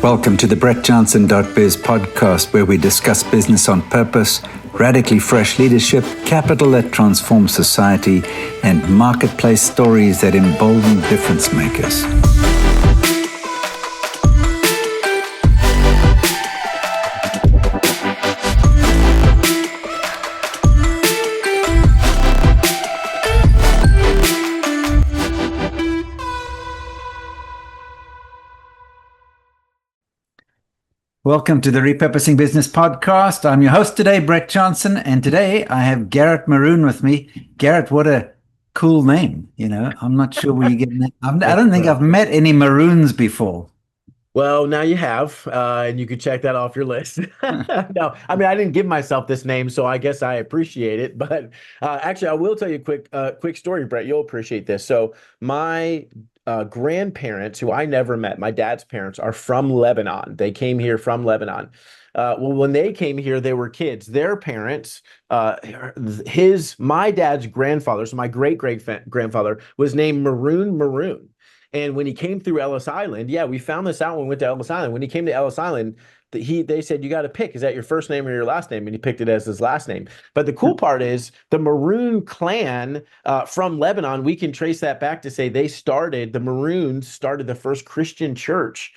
Welcome to the BrettJohnson.biz podcast, where we discuss business on purpose, radically fresh leadership, capital that transforms society, and marketplace stories that embolden difference makers. Welcome to the Repurposing Business Podcast. I'm your host today, Brett Johnson, and today I have Garrett Maroon with me. Garrett, what a cool name. I'm not sure where you get that. I don't think I've met any Maroons before. Well, now you have, and you can check that off your list. No, I mean, I didn't give myself this name, so I guess I appreciate it. But actually, I will tell you a quick story, Brett. You'll appreciate this. So my grandparents, who I never met, my dad's parents, are from Lebanon. They came here from Lebanon. Well, when they came here, they were kids. Their parents, my dad's grandfather, so my great-great-grandfather, was named Maroon. And when he came through Ellis Island, we found this out when we went to Ellis Island. When he came to Ellis Island, they said, you got to pick, is that your first name or your last name? And he picked it as his last name. But the cool part is the Maroon clan from Lebanon, we can trace that back to say the Maroons started the first Christian church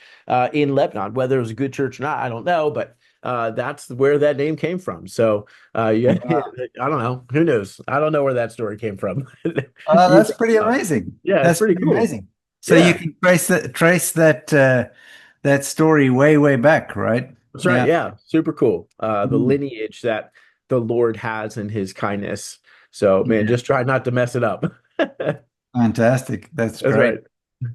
in Lebanon. Whether it was a good church or not, I don't know, but that's where that name came from. So wow. I don't know. Who knows? I don't know where that story came from. That's pretty amazing. Yeah, that's pretty cool. Amazing. So you can trace that story way back, right? That's right. Yeah. Super cool. The lineage that the Lord has in his kindness. So man, just try not to mess it up. Fantastic. That's great. Right.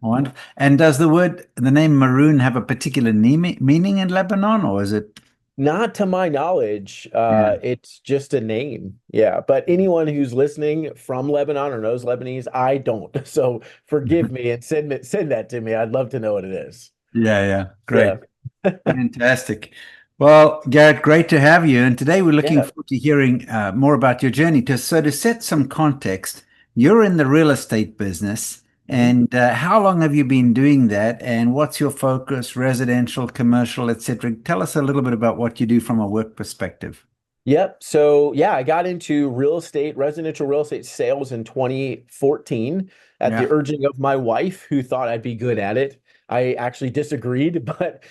Wonderful. And does the name Maroon have a particular meaning in Lebanon, or is it? Not to my knowledge. It's just a name. Yeah. But anyone who's listening from Lebanon or knows Lebanese, I don't. So forgive me and send that to me. I'd love to know what it is. Yeah. Great. Yeah. Fantastic. Well, Garrett, great to have you. And today we're looking forward to hearing more about your journey. So to set some context, you're in the real estate business. And how long have you been doing that? And what's your focus, residential, commercial, etc.? Tell us a little bit about what you do from a work perspective. Yep. So I got into residential real estate sales in 2014 at the urging of my wife, who thought I'd be good at it. I actually disagreed, but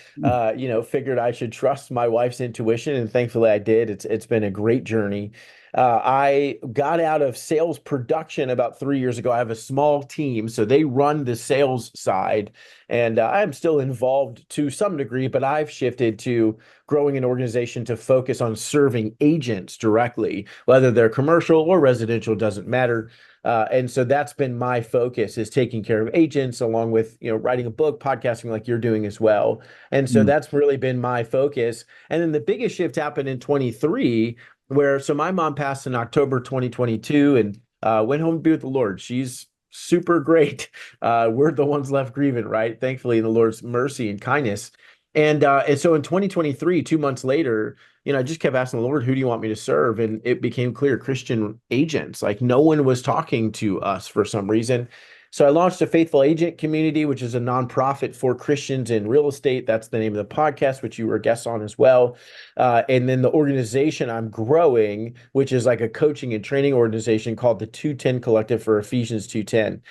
figured I should trust my wife's intuition, and thankfully I did. It's been a great journey. I got out of sales production about 3 years ago. I have a small team, so they run the sales side, and I'm still involved to some degree, but I've shifted to growing an organization to focus on serving agents directly, whether they're commercial or residential, doesn't matter. And so that's been my focus, is taking care of agents, along with, writing a book, podcasting like you're doing as well. And so that's really been my focus. And then the biggest shift happened in 23, so my mom passed in October 2022 and went home to be with the Lord. She's super great. We're the ones left grieving, right? Thankfully, in the Lord's mercy and kindness. And so in 2023, 2 months later, I just kept asking the Lord, who do you want me to serve? And it became clear, Christian agents. Like, no one was talking to us for some reason. So I launched a Faithful Agent Community, which is a nonprofit for Christians in real estate. That's the name of the podcast, which you were guests on as well. And then the organization I'm growing, which is like a coaching and training organization called the 210 Collective for Ephesians 2:10,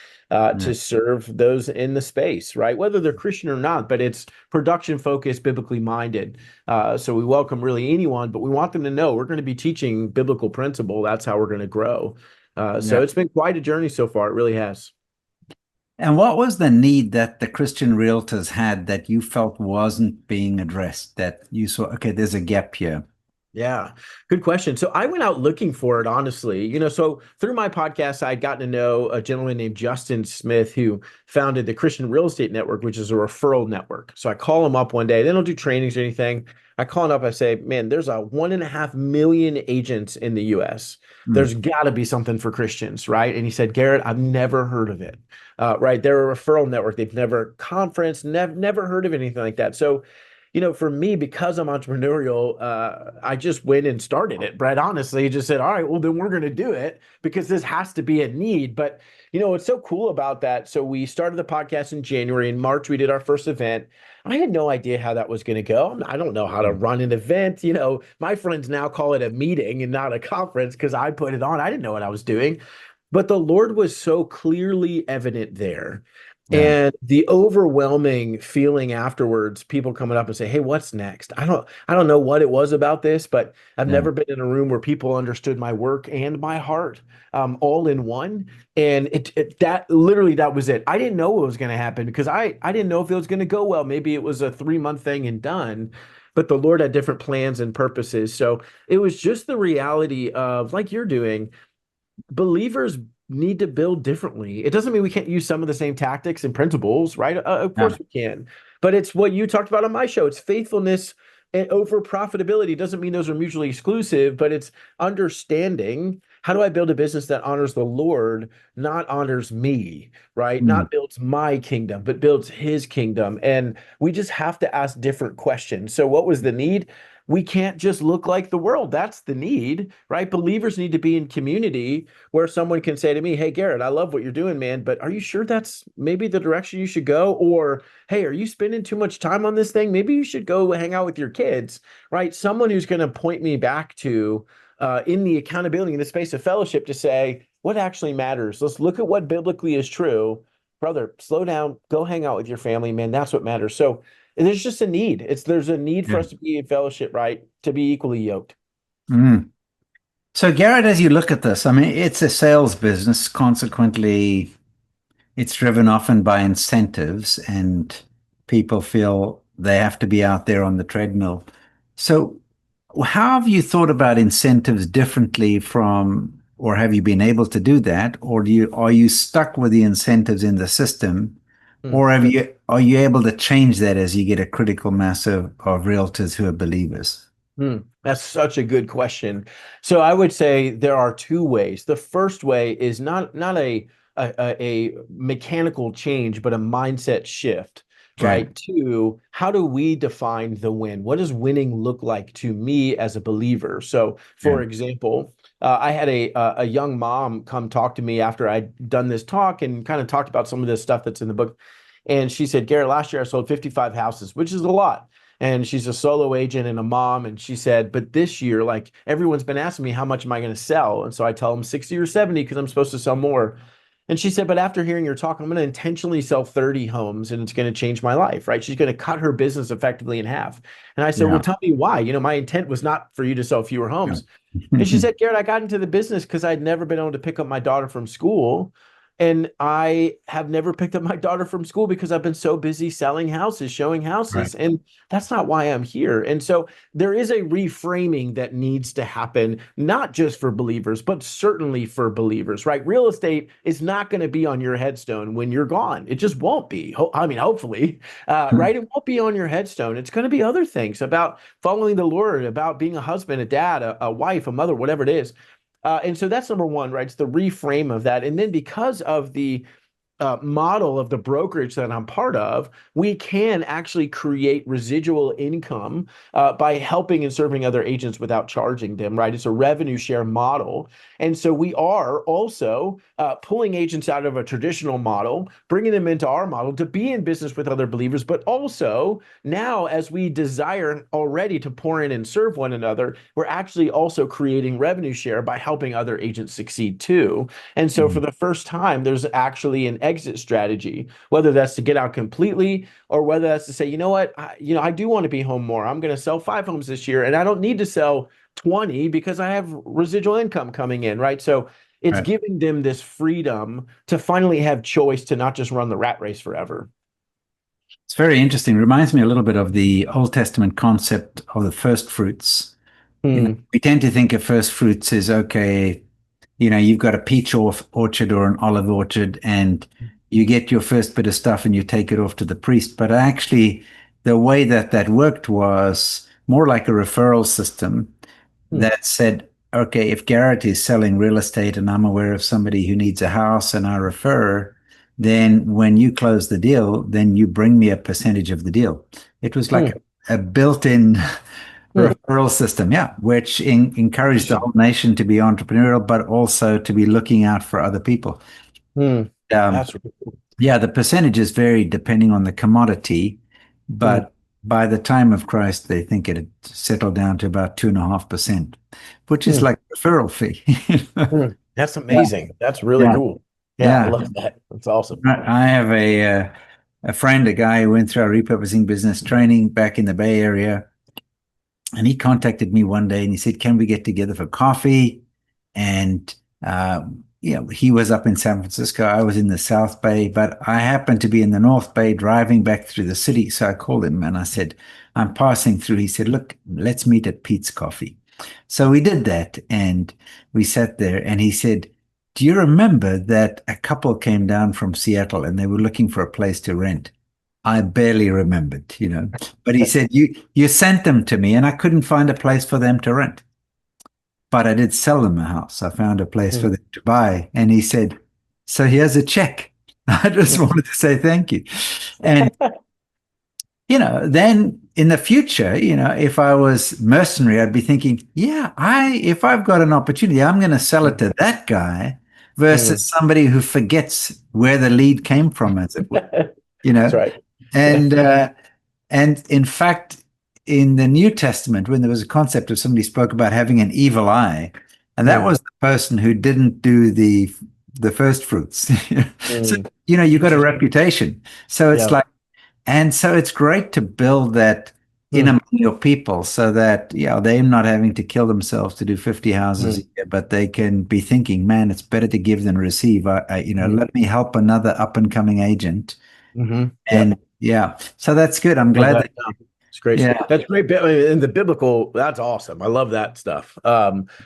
to serve those in the space, right? Whether they're Christian or not, but it's production focused, biblically minded. So we welcome really anyone, but we want them to know we're going to be teaching biblical principle. That's how we're going to grow. So it's been quite a journey so far. It really has. And what was the need that the Christian realtors had that you felt wasn't being addressed, that you saw, okay, there's a gap here? Yeah, good question. So I went out looking for it, honestly. So through my podcast, I'd gotten to know a gentleman named Justin Smith, who founded the Christian Real Estate Network, which is a referral network. So I call him up one day. They don't do trainings or anything. I call him up. I say, man, there's 1.5 million agents in the U.S. There's got to be something for Christians, right? And he said, Garrett, I've never heard of it. Right. They're a referral network. They've never conference, never heard of anything like that. So for me, because I'm entrepreneurial, I just went and started it. Brett, honestly, just said, all right, well, then we're going to do it because this has to be a need. But, what's so cool about that. So we started the podcast in January. In March, we did our first event. I had no idea how that was going to go. I don't know how to run an event. My friends now call it a meeting and not a conference because I put it on. I didn't know what I was doing. But the Lord was so clearly evident there. Yeah. And the overwhelming feeling afterwards, people coming up and say, "Hey, what's next?" I don't know what it was about this, but I've Yeah. never been in a room where people understood my work and my heart, all in one. And that was it. I didn't know what was going to happen because I didn't know if it was going to go well. Maybe it was a 3-month thing and done, but the Lord had different plans and purposes. So it was just the reality of, like you're doing, believers need to build differently. It doesn't mean we can't use some of the same tactics and principles, right? Of Yeah. course we can. But it's what you talked about on my show. It's faithfulness and over profitability. It doesn't mean those are mutually exclusive, but it's understanding, how do I build a business that honors the Lord, not honors me, right? Mm. Not builds my kingdom, but builds his kingdom. And we just have to ask different questions. So what was the need? We can't just look like the world. That's the need, right? Believers need to be in community where someone can say to me, "Hey, Garrett, I love what you're doing, man, but are you sure that's maybe the direction you should go?" Or, "Hey, are you spending too much time on this thing? Maybe you should go hang out with your kids," right? Someone who's going to point me back to, in the accountability, in the space of fellowship, to say, what actually matters? Let's look at what biblically is true. Brother, slow down, go hang out with your family, man. That's what matters. So, and there's just a need. There's a need for Yeah. us to be in fellowship, right? To be equally yoked. Mm. So, Garrett, as you look at this, I mean, it's a sales business. Consequently, it's driven often by incentives, and people feel they have to be out there on the treadmill. So, how have you thought about incentives differently from, or have you been able to do that, or are you stuck with the incentives in the system, or are you able to change that as you get a critical mass of realtors who are believers? That's such a good question. So I would say there are two ways. The first way is not a mechanical change, but a mindset shift, Okay. right? To how do we define the win? What does winning look like to me as a believer? So, Yeah. for example, I had a young mom come talk to me after I'd done this talk and kind of talked about some of this stuff that's in the book. And she said, "Garrett, last year I sold 55 houses, which is a lot." And she's a solo agent and a mom. And she said, "But this year, like, everyone's been asking me, how much am I going to sell?" And so I tell them 60 or 70 because I'm supposed to sell more. And she said, "But after hearing your talk, I'm going to intentionally sell 30 homes and it's going to change my life," right? She's going to cut her business effectively in half. And I said, "Well, Yeah. tell me why. My intent was not for you to sell fewer Yeah. homes." And she said, "Garrett, I got into the business because I'd never been able to pick up my daughter from school. And I have never picked up my daughter from school because I've been so busy selling houses, showing Right. houses. And that's not why I'm here." And so there is a reframing that needs to happen, not just for believers, but certainly for believers, right? Real estate is not going to be on your headstone when you're gone. It just won't be. I mean, hopefully, right? It won't be on your headstone. It's going to be other things about following the Lord, about being a husband, a dad, a wife, a mother, whatever it is. And so that's number one, right? It's the reframe of that. And then because of the model of the brokerage that I'm part of, we can actually create residual income by helping and serving other agents without charging them, right? It's a revenue share model. And so we are also pulling agents out of a traditional model, bringing them into our model to be in business with other believers, but also now, as we desire already to pour in and serve one another, we're actually also creating revenue share by helping other agents succeed too. And so for the first time, there's actually an exit strategy, whether that's to get out completely or whether that's to say, you know what, I do want to be home more. I'm going to sell 5 homes this year and I don't need to sell 20 because I have residual income coming in, right? So it's Right. giving them this freedom to finally have choice to not just run the rat race forever. It's very interesting. Reminds me a little bit of the Old Testament concept of the first fruits. Hmm. We tend to think of first fruits as, okay, you've got a peach orchard or an olive orchard, and you get your first bit of stuff and you take it off to the priest. But actually, the way that that worked was more like a referral system Hmm. that said, okay, if Garrett is selling real estate and I'm aware of somebody who needs a house and I refer, then when you close the deal, then you bring me a percentage of the deal. It was like Hmm. a a built-in Hmm. referral system, yeah, which encouraged the whole nation to be entrepreneurial, but also to be looking out for other people. Hmm. Um, That's really cool. yeah, the percentages vary depending on the commodity, Hmm. but by the time of Christ, they think it had settled down to about 2.5%, which is Hmm. like a referral fee. Hmm. That's Yeah, amazing. That's really yeah, cool. Yeah, I yeah. love that. That's awesome. I have a friend, a guy who went through our repurposing business training back in the Bay Area, and he contacted me one day and he said, "Can we get together for coffee?" And he was up in San Francisco. I was in the South Bay, but I happened to be in the North Bay driving back through the city. So I called him and I said, "I'm passing through." He said, "Look, let's meet at Pete's Coffee." So we did that and we sat there and he said, "Do you remember that a couple came down from Seattle and they were looking for a place to rent?" I barely remembered, but he said, you sent them to me and I couldn't find a place for them to rent, but I did sell them a house. I found a place for Hmm. them to buy. And he said, "So here's a check." I just wanted to say thank you. And, then in the future, if I was mercenary, I'd be thinking, yeah, if I've got an opportunity, I'm going to sell it to that guy Hmm. versus somebody who forgets where the lead came from, as it were, you That's know, right. and, and in fact, in the New Testament, when there was a concept of somebody spoke about having an evil eye, and that Hmm. was the person who didn't do the first fruits. So, Hmm. you got a Interesting. reputation. So it's Yeah. like, and so it's great to build that in Hmm. among your people so that, they're not having to kill themselves to do 50 houses a Hmm. year, but they can be thinking, man, it's better to give than receive. Hmm. Let me help another up and coming agent. Hmm. Yeah. And yeah, so that's good. I'm Love glad that. that, Yeah. It's great. yeah, That's great. In the biblical, that's awesome. I love that stuff.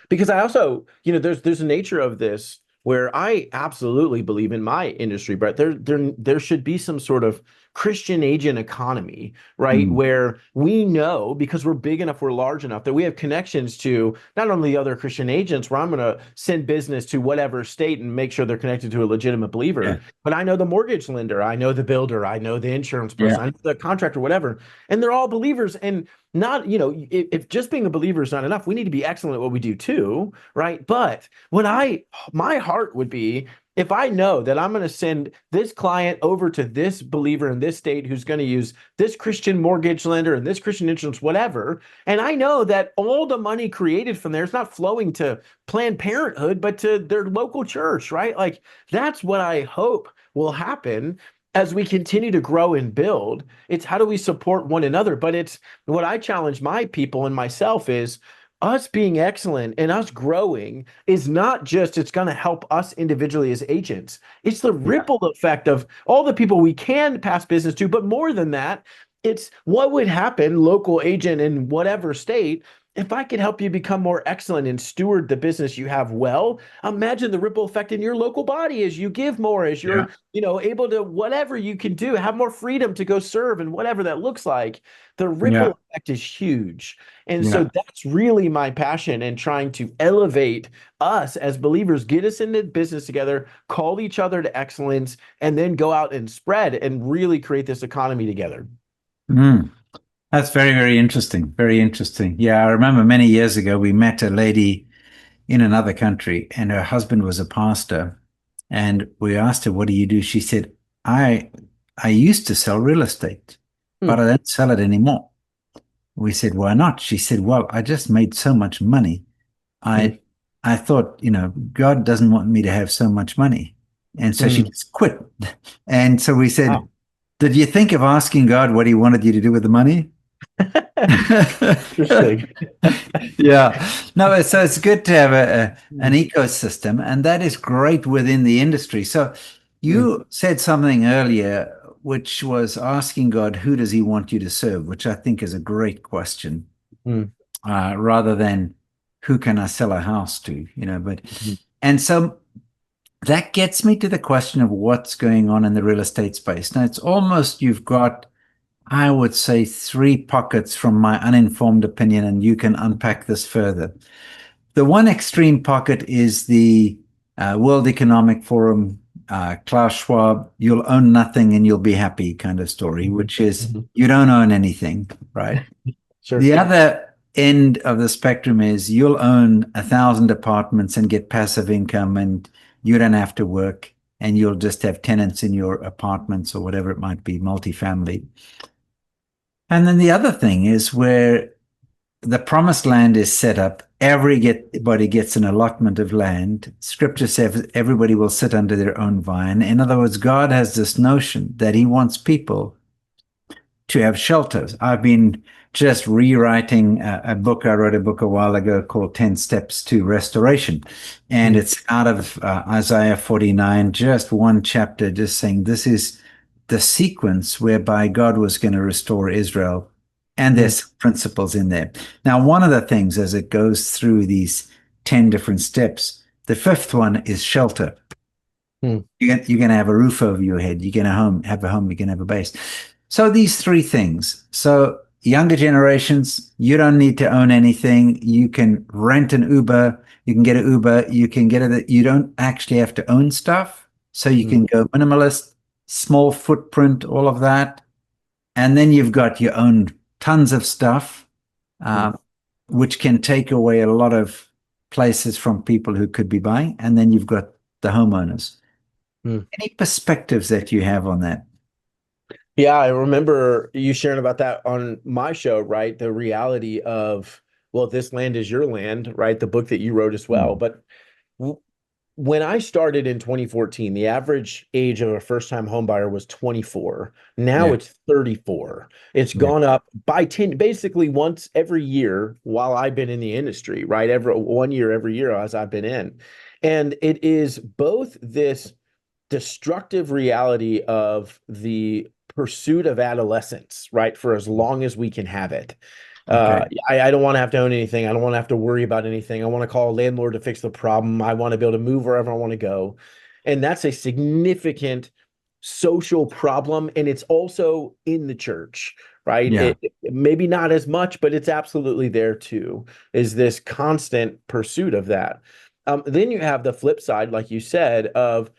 Because I also, there's a nature of this where I absolutely believe in my industry, but there should be some sort of Christian agent economy, right? mm, Where we know because we're big enough, we're large enough that we have connections to not only other Christian agents where I'm going to send business to whatever state and make sure they're connected to a legitimate yeah, believer, but I know the mortgage lender, I know the builder, I know the insurance yeah, person, I know the contractor, whatever, and they're all believers. And not, if just being a believer is not enough, we need to be excellent at what we do too, right? But my heart would be if I know that I'm going to send this client over to this believer in this state who's going to use this Christian mortgage lender and this Christian insurance, whatever, and I know that all the money created from there is not flowing to Planned Parenthood, but to their local church, right? Like that's what I hope will happen as we continue to grow and build. It's how do we support one another? But it's what I challenge my people and myself is us being excellent and us growing is not just it's going to help us individually as agents. It's the yeah, ripple effect of all the people we can pass business to, but more than that, it's what would happen local agent in whatever state if I could help you become more excellent and steward the business you have well. Imagine the ripple effect in your local body as you give more, as yeah, you're able to whatever you can do, have more freedom to go serve and whatever that looks like. The yeah, ripple effect is huge. And so yeah. that's really my passion in trying to elevate us as believers, get us into business together, call each other to excellence, and then go out and spread and really create this economy together. Mm. That's very, very interesting. Very interesting. Yeah, I remember many years ago we met a lady in another country and her husband was a pastor. And we asked her, "What do you do?" She said, I I used to sell real estate, but Hmm. I don't sell it anymore. We said, "Why not?" She said, "Well, I just made so much money. Hmm. I I thought, God doesn't want me to have so much money." And so she Hmm. just quit. And so we said, Wow. "Did you think of asking God what he wanted you to do with the money?" Interesting. Yeah. No, so it's good to have an Hmm. ecosystem, and that is great within the industry. So Hmm. you said something earlier, which was asking God, who does he want you to serve? Which I think is a great question, Hmm. rather than who can I sell a house to, but, Hmm. and so that gets me to the question of what's going on in the real estate space. Now, it's almost you've got, I would say, three pockets from my uninformed opinion, and you can unpack this further. The one extreme pocket is the World Economic Forum Klaus Schwab, you'll own nothing and you'll be happy kind of story, which is you don't own anything, right? Sure. The other end of the spectrum is you'll own 1,000 apartments and get passive income and you don't have to work and you'll just have tenants in your apartments or whatever it might be, multifamily. And then the other thing is where the promised land is set up, everybody gets an allotment of land. Scripture says everybody will sit under their own vine. In other words, God has this notion that he wants people to have shelters. I've been just rewriting a book. I wrote a book a while ago called 10 Steps to Restoration. And it's out of Isaiah 49, just one chapter, just saying this is the sequence whereby God was going to restore Israel. And there's principles in there. Now, one of the things as it goes through these 10 different steps, the fifth one is shelter. You're going to have a roof over your head. You're going to have a home. You're going to have a base. So these three things. So younger generations, you don't need to own anything. You can rent an Uber. You can get an Uber. You can get it. You don't actually have to own stuff. So you can go minimalist, small footprint, all of that. And then you've got your own tons of stuff, which can take away a lot of places from people who could be buying. And then you've got the homeowners. Any perspectives that you have on that? Yeah, I remember you sharing about that on my show, right? The reality of, well, this land is your land, right? The book that you wrote as well. But when I started in 2014, the average age of a first-time home buyer was 24. Now it's 34. It's gone up by 10, basically once every year while I've been in the industry, right? Every 1 year, every year as I've been in. And it is both this destructive reality of the pursuit of adolescence, right? For as long as we can have it. I don't want to have to own anything. I don't want to have to worry about anything. I want to call a landlord to fix the problem. I want to be able to move wherever I want to go. And that's a significant social problem. And it's also in the church, right? Yeah. Maybe not as much, but it's absolutely there too, is this constant pursuit of that. Then you have the flip side, like you said, of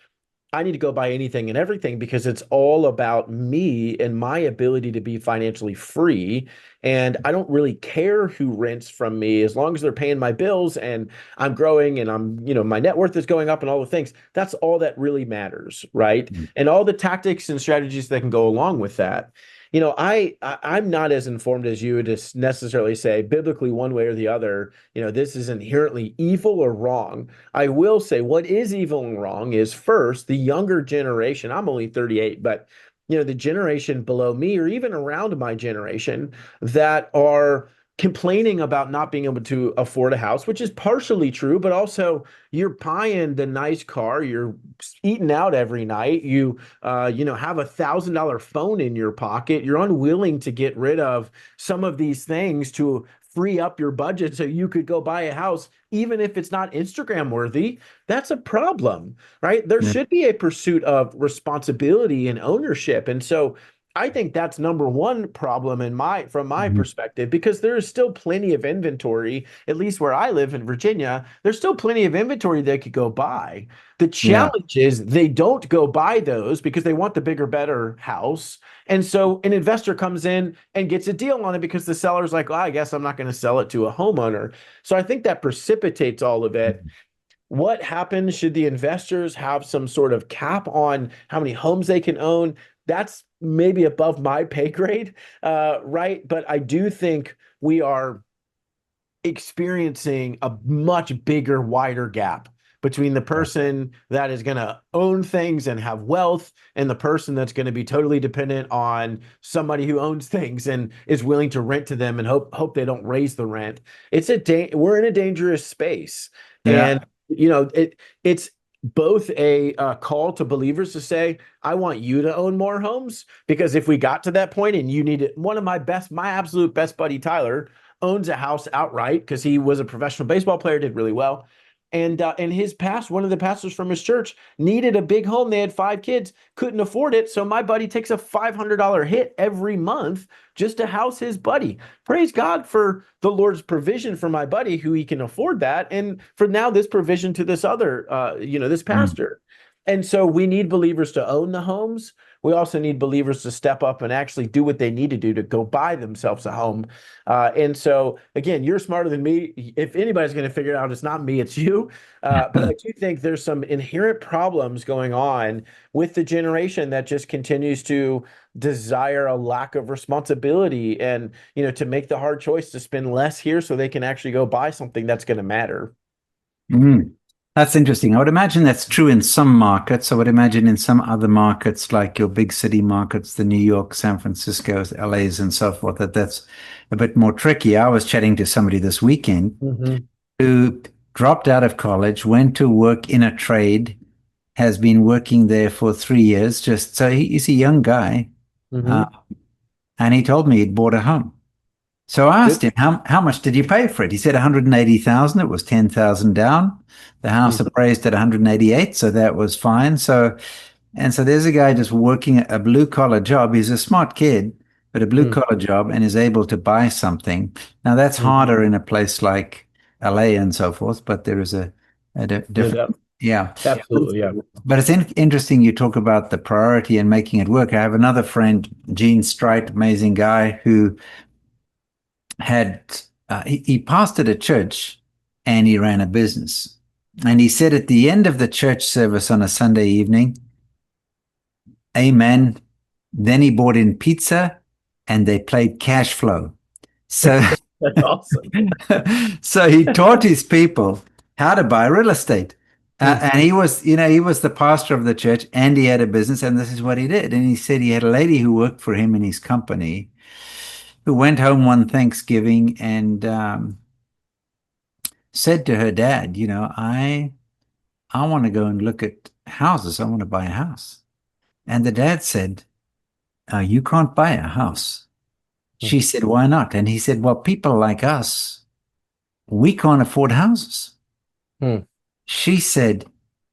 I need to go buy anything and everything because it's all about me and my ability to be financially free. And I don't really care who rents from me as long as they're paying my bills and I'm growing and my net worth is going up and all the things. That's all that really matters, right? And all the tactics and strategies that can go along with that. I'm not as informed as you to necessarily say biblically one way or the other, this is inherently evil or wrong. I will say what is evil and wrong is first, the younger generation, I'm only 38, but the generation below me or even around my generation that are complaining about not being able to afford a house, which is partially true, but also you're buying the nice car, you're eating out every night, you have $1,000 phone in your pocket, you're unwilling to get rid of some of these things to free up your budget so you could go buy a house, even if it's not Instagram worthy. That's a problem, right? There should be a pursuit of responsibility and ownership. And so I think that's number one problem from my perspective, because there is still plenty of inventory, at least where I live in Virginia, there's still plenty of inventory they could go buy. The challenge is they don't go buy those because they want the bigger, better house. And so an investor comes in and gets a deal on it because the seller's like, well, I guess I'm not going to sell it to a homeowner. So I think that precipitates all of it. What happens? Should the investors have some sort of cap on how many homes they can own? That's maybe above my pay grade, right? But I do think we are experiencing a much bigger, wider gap between the person that is going to own things and have wealth and the person that's going to be totally dependent on somebody who owns things and is willing to rent to them and hope they don't raise the rent. We're in a dangerous space. And it's both a call to believers to say, I want you to own more homes, because if we got to that point and you need it, my absolute best buddy, Tyler, owns a house outright because he was a professional baseball player, did really well. And one of the pastors from his church needed a big home. They had 5 kids, couldn't afford it. So my buddy takes a $500 hit every month just to house his buddy. Praise God for the Lord's provision for my buddy who he can afford that. And for now, this provision to this other, this pastor. And so we need believers to own the homes. We also need believers to step up and actually do what they need to do to go buy themselves a home. And so, again, you're smarter than me. If anybody's going to figure it out, it's not me, it's you. But I do think there's some inherent problems going on with the generation that just continues to desire a lack of responsibility and, to make the hard choice to spend less here so they can actually go buy something that's going to matter. Mm. That's interesting. I would imagine that's true in some markets. I would imagine in some other markets, like your big city markets, the New York, San Francisco's, LA's, and so forth, that's a bit more tricky. I was chatting to somebody this weekend who dropped out of college, went to work in a trade, has been working there for 3 years. Just so he's a young guy, and he told me he'd bought a home. So I asked him, how much did you pay for it? He said 180,000. It was 10,000 down. The house appraised at 188, so that was fine. So there's a guy just working a blue collar job. He's a smart kid, but a blue collar job, and is able to buy something. Now that's harder in a place like LA and so forth, but there is a different, yeah, absolutely, yeah. But it's interesting you talk about the priority and making it work. I have another friend, Gene Strite, amazing guy, who he pastored a church and he ran a business. And he said at the end of the church service on a Sunday evening, amen. Then he bought in pizza and they played cash flow. So that's awesome. So he taught his people how to buy real estate. And he was the pastor of the church, and he had a business, and this is what he did. And he said he had a lady who worked for him in his company who went home one Thanksgiving and said to her dad, I want to go and look at houses. I want to buy a house. And the dad said, you can't buy a house. She said, why not? And he said, well, people like us, we can't afford houses. She said,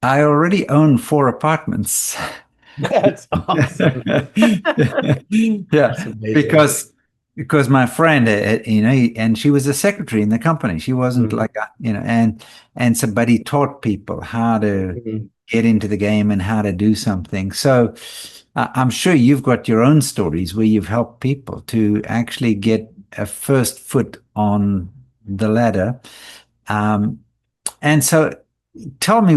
I already own 4 apartments. That's awesome. Yeah, because my friend, and she was a secretary in the company. She wasn't like, and so, but he taught people how to get into the game and how to do something. So I'm sure you've got your own stories where you've helped people to actually get a first foot on the ladder. And so tell me,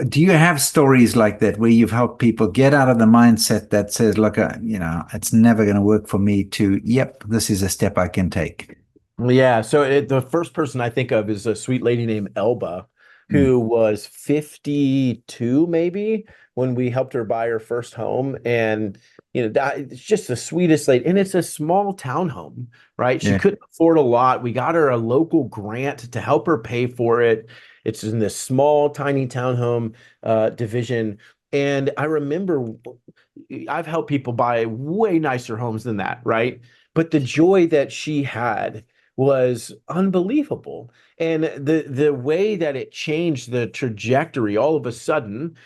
do you have stories like that where you've helped people get out of the mindset that says, look, it's never going to work for me, to, yep, this is a step I can take? Yeah. So the first person I think of is a sweet lady named Elba, who was 52 maybe when we helped her buy her first home. And it's just the sweetest lady, and it's a small townhome, right? She couldn't afford a lot. We got her a local grant to help her pay for it. It's in this small, tiny townhome division. And I remember I've helped people buy way nicer homes than that, right? But the joy that she had was unbelievable. And the way that it changed the trajectory, all of a sudden,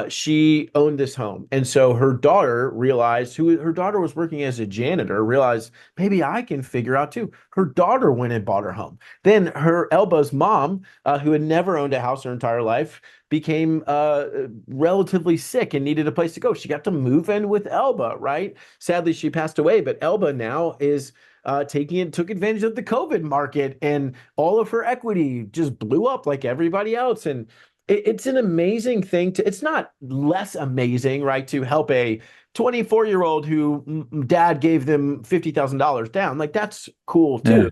she owned this home. And so her daughter realized, her daughter was working as a janitor, realized maybe I can figure out too. Her daughter went and bought her home. Then her Elba's mom, who had never owned a house her entire life, became relatively sick and needed a place to go. She got to move in with Elba, right? Sadly, she passed away, but Elba now is took advantage of the COVID market, and all of her equity just blew up like everybody else. And it's an amazing thing it's not less amazing, right, to help a 24-year-old who dad gave them $50,000 down. Like, that's cool too. Yeah.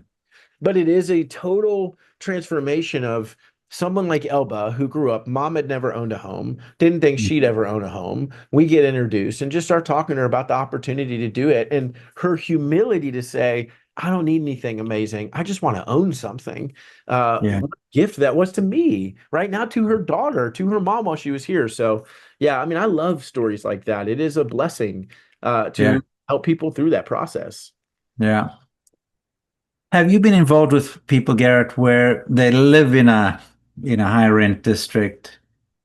But it is a total transformation of someone like Elba, who grew up, mom had never owned a home, didn't think she'd ever own a home. We get introduced and just start talking to her about the opportunity to do it. And her humility to say, I don't need anything amazing. I just want to own something. What a gift that was to me, right? Now to her daughter, to her mom while she was here. So yeah, I mean, I love stories like that. It is a blessing to help people through that process. Yeah. Have you been involved with people, Garrett, where they live in a high rent district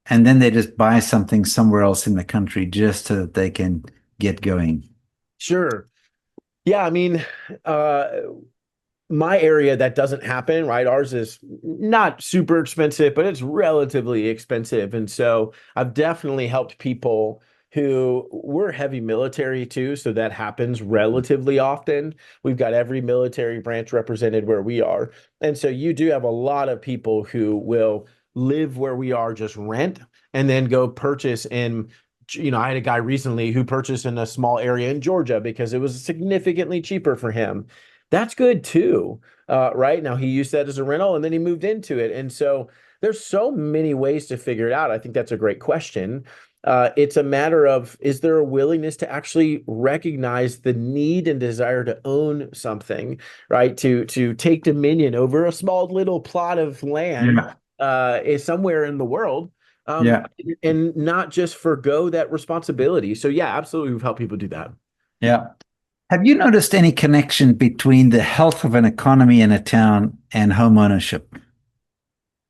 and then they just buy something somewhere else in the country just so that they can get going? Sure. Yeah, I mean, my area, that doesn't happen, right? Ours is not super expensive, but it's relatively expensive. And so I've definitely helped people who we're heavy military too. So that happens relatively often. We've got every military branch represented where we are. And so you do have a lot of people who will live where we are, just rent, and then go purchase in. I had a guy recently who purchased in a small area in Georgia because it was significantly cheaper for him. That's good too, right? Now he used that as a rental and then he moved into it. And so there's so many ways to figure it out. I think that's a great question. It's a matter of, is there a willingness to actually recognize the need and desire to own something, right? To take dominion over a small little plot of land is somewhere in the world, and not just forgo that responsibility. So yeah, absolutely, we've helped people do that. Yeah. Have you noticed any connection between the health of an economy in a town and home ownership?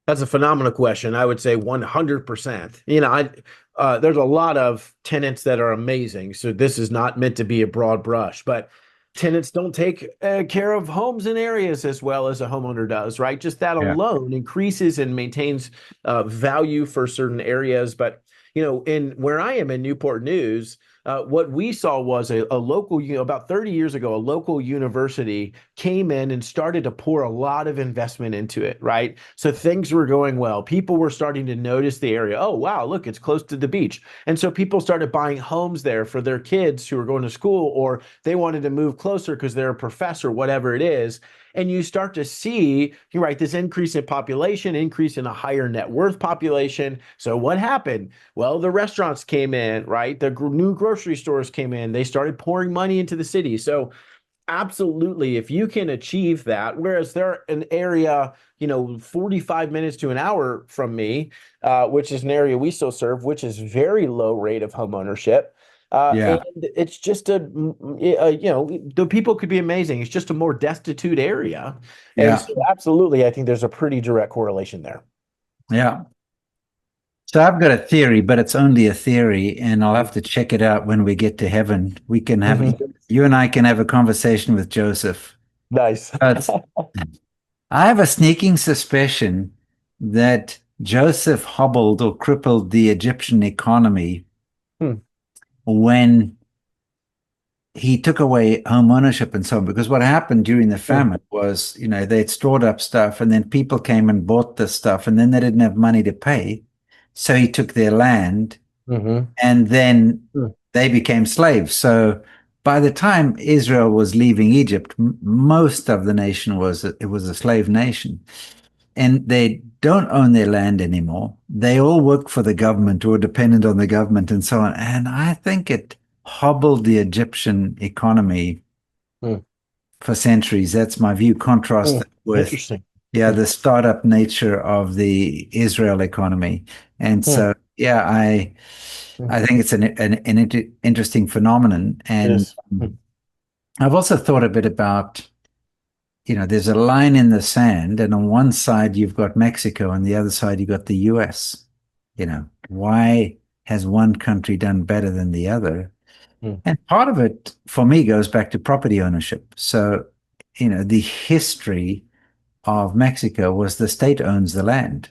That's a phenomenal question. I would say 100%. There's a lot of tenants that are amazing. So this is not meant to be a broad brush, but tenants don't take care of homes in areas as well as a homeowner does, right? Just that alone increases and maintains value for certain areas. But, in where I am in Newport News, what we saw was a local, about 30 years ago, a local university came in and started to pour a lot of investment into it, right? So things were going well. People were starting to notice the area. Oh, wow, look, it's close to the beach. And so people started buying homes there for their kids who were going to school, or they wanted to move closer because they're a professor, whatever it is. And you start to see, you're right, this increase in population, increase in a higher net worth population. So what happened? Well, the restaurants came in, right? The new grocery stores came in. They started pouring money into the city. So absolutely, if you can achieve that, whereas they're an area, 45 minutes to an hour from me, which is an area we still serve, which is very low rate of home ownership. And it's just the people could be amazing. It's just a more destitute area. And so absolutely, I think there's a pretty direct correlation there. Yeah. So I've got a theory, but it's only a theory, and I'll have to check it out when we get to heaven. We can have you and I can have a conversation with Joseph. Nice. I have a sneaking suspicion that Joseph hobbled or crippled the Egyptian economy when he took away home ownership and so on. Because what happened during the famine was, they'd stored up stuff, and then people came and bought the stuff, and then they didn't have money to pay. So he took their land, and then they became slaves. So by the time Israel was leaving Egypt, most of the nation was a slave nation. And they don't own their land anymore. They all work for the government or dependent on the government and so on. And I think it hobbled the Egyptian economy for centuries. That's my view. Contrast with the startup nature of the Israel economy. And so, I think it's an interesting phenomenon. And I've also thought a bit about, there's a line in the sand, and on one side you've got Mexico, and the other side you've got the US. Why has one country done better than the other? And part of it, for me, goes back to property ownership. So, the history of Mexico was the state owns the land.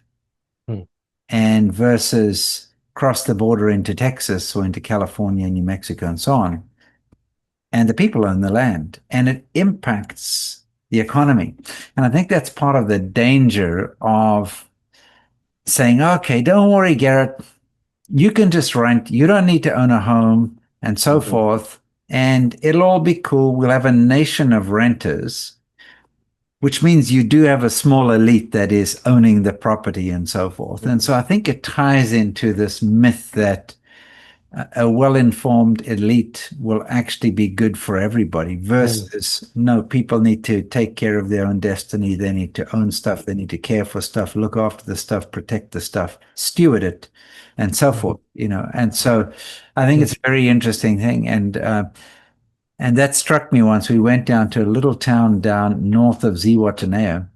And versus cross the border into Texas or into California, New Mexico, and so on. And the people own the land, and it impacts the economy. And I think that's part of the danger of saying, okay, don't worry, Garrett, you can just rent. You don't need to own a home and so forth. And it'll all be cool. We'll have a nation of renters, which means you do have a small elite that is owning the property and so forth. And so I think it ties into this myth that a well-informed elite will actually be good for everybody versus no, people need to take care of their own destiny. They need to own stuff. They need to care for stuff, look after the stuff, protect the stuff, steward it, and so forth, And so I think it's a very interesting thing. And that struck me once. We went down to a little town down north of Zihuatanejo.